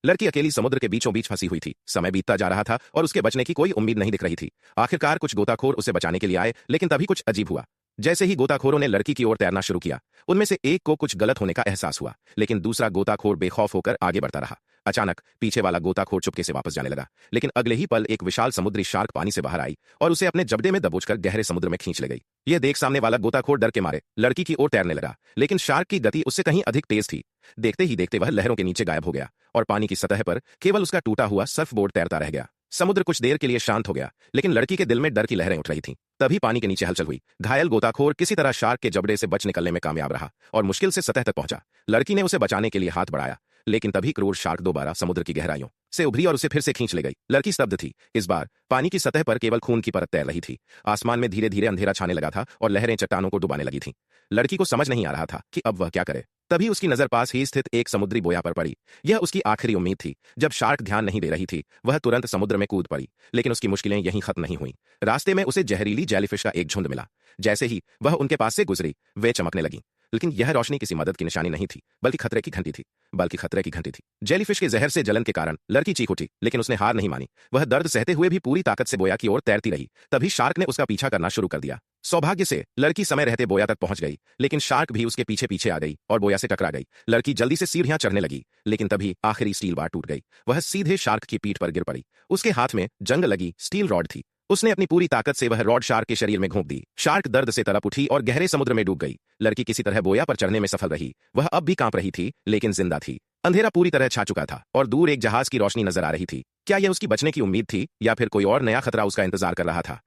लड़की अकेली समुद्र के बीचों बीच फंसी हुई थी। समय बीतता जा रहा था और उसके बचने की कोई उम्मीद नहीं दिख रही थी। आखिरकार कुछ गोताखोर उसे बचाने के लिए आए, लेकिन तभी कुछ अजीब हुआ। जैसे ही गोताखोरों ने लड़की की ओर तैरना शुरू किया, उनमें से एक को कुछ गलत होने का एहसास हुआ, लेकिन दूसरा गोताखोर बेखौफ होकर आगे बढ़ता रहा। अचानक पीछे वाला गोताखोर चुपके से वापस जाने लगा, लेकिन अगले ही पल एक विशाल समुद्री शार्क पानी से बाहर आई और उसे अपने जबड़े में दबोचकर गहरे समुद्र में खींच ले गई। यह देख सामने वाला गोताखोर डर के मारे लड़की की ओर तैरने लगा, लेकिन शार्क की गति उससे कहीं अधिक तेज थी। देखते ही देखते वह लहरों के नीचे गायब हो गया और पानी की सतह पर केवल उसका टूटा हुआ सर्फबोर्ड तैरता रह गया। समुद्र कुछ देर के लिए शांत हो गया, लेकिन लड़की के दिल में डर की लहरें उठ रही थीं। तभी पानी के नीचे हलचल हुई। घायल गोताखोर किसी तरह शार्क के जबड़े से बच निकलने में कामयाब रहा और मुश्किल से सतह तक पहुंचा। लड़की ने उसे बचाने के लिए हाथ बढ़ाया, लेकिन तभी क्रूर शार्क दोबारा समुद्र की गहराइयों से उभरी और उसे फिर से खींच ले गई। लड़की स्तब्ध थी। इस बार पानी की सतह पर केवल खून की परत तैर रही थी। आसमान में धीरे धीरे अंधेरा छाने लगा था और लहरें चट्टानों को डुबाने लगी थीं। लड़की को समझ नहीं आ रहा था कि अब वह क्या करे। तभी उसकी नजर पास ही स्थित एक समुद्री बोया पर पड़ी। यह उसकी आखिरी उम्मीद थी। जब शार्क ध्यान नहीं दे रही थी, वह तुरंत समुद्र में कूद पड़ी, लेकिन उसकी मुश्किलें यहीं खत्म नहीं हुईं। रास्ते में उसे जहरीली जेलीफिश का एक झुंड मिला। जैसे ही वह उनके पास से गुजरी, वे चमकने लगी, लेकिन यह रोशनी किसी मदद की निशानी नहीं थी, बल्कि खतरे की घंटी थी। जेलीफिश के जहर से जलन के कारण लड़की चीख उठी, लेकिन उसने हार नहीं मानी। वह दर्द सहते हुए भी पूरी ताकत से बोया की ओर तैरती रही। तभी शार्क ने उसका पीछा करना शुरू कर दिया। सौभाग्य से लड़की समय रहते बोया तक पहुंच गई, लेकिन शार्क भी उसके पीछे पीछे आ गई और बोया से टकरा गई। लड़की जल्दी से सीढ़ियां चढ़ने लगी, लेकिन तभी आखिरी स्टील बार टूट गई। वह सीधे शार्क की पीठ पर गिर पड़ी। उसके हाथ में जंग लगी स्टील रॉड थी। उसने अपनी पूरी ताकत से वह रॉड शार्क के शरीर में घोंप दी। शार्क दर्द से तड़प उठी और गहरे समुद्र में डूब गई। लड़की किसी तरह बोया पर चढ़ने में सफल रही। वह अब भी कांप रही थी, लेकिन जिंदा थी। अंधेरा पूरी तरह छा चुका था और दूर एक जहाज की रोशनी नजर आ रही थी। क्या यह उसकी बचने की उम्मीद थी या फिर कोई और नया खतरा उसका इंतजार कर रहा था?